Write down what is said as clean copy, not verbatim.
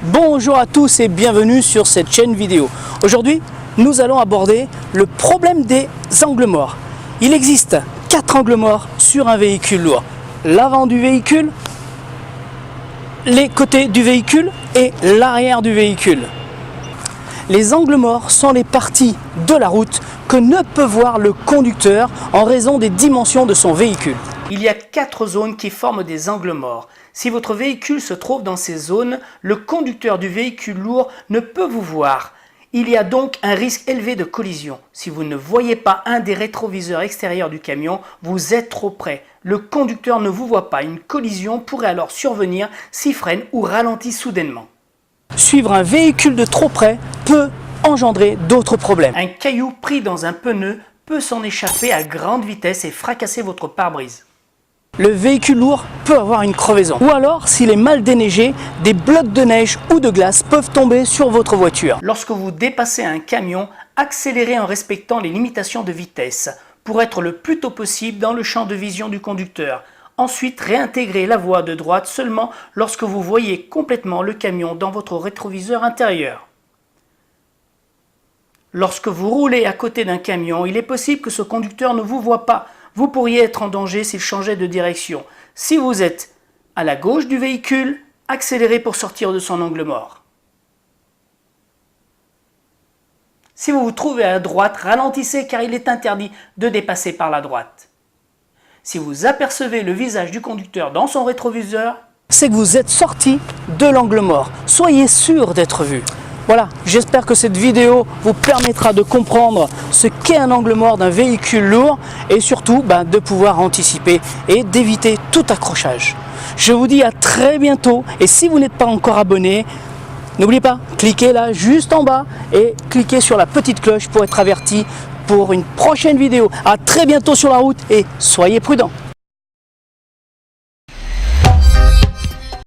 Bonjour à tous et bienvenue sur cette chaîne vidéo. Aujourd'hui, nous allons aborder le problème des angles morts. Il existe 4 angles morts sur un véhicule lourd. L'avant du véhicule, les côtés du véhicule et l'arrière du véhicule. Les angles morts sont les parties de la route que ne peut voir le conducteur en raison des dimensions de son véhicule. Il y a 4 zones qui forment des angles morts. Si votre véhicule se trouve dans ces zones, le conducteur du véhicule lourd ne peut vous voir. Il y a donc un risque élevé de collision. Si vous ne voyez pas un des rétroviseurs extérieurs du camion, vous êtes trop près. Le conducteur ne vous voit pas. Une collision pourrait alors survenir s'il freine ou ralentit soudainement. Suivre un véhicule de trop près peut engendrer d'autres problèmes. Un caillou pris dans un pneu peut s'en échapper à grande vitesse et fracasser votre pare-brise. Le véhicule lourd peut avoir une crevaison. Ou alors, s'il est mal déneigé, des blocs de neige ou de glace peuvent tomber sur votre voiture. Lorsque vous dépassez un camion, accélérez en respectant les limitations de vitesse pour être le plus tôt possible dans le champ de vision du conducteur. Ensuite, réintégrez la voie de droite seulement lorsque vous voyez complètement le camion dans votre rétroviseur intérieur. Lorsque vous roulez à côté d'un camion, il est possible que ce conducteur ne vous voit pas. Vous pourriez être en danger s'il changeait de direction. Si vous êtes à la gauche du véhicule, accélérez pour sortir de son angle mort. Si vous vous trouvez à droite, ralentissez car il est interdit de dépasser par la droite. Si vous apercevez le visage du conducteur dans son rétroviseur, c'est que vous êtes sorti de l'angle mort. Soyez sûr d'être vu. Voilà, j'espère que cette vidéo vous permettra de comprendre ce qu'est un angle mort d'un véhicule lourd et surtout de pouvoir anticiper et d'éviter tout accrochage. Je vous dis à très bientôt et si vous n'êtes pas encore abonné, n'oubliez pas, cliquez là juste en bas et cliquez sur la petite cloche pour être averti pour une prochaine vidéo. À très bientôt sur la route et soyez prudents.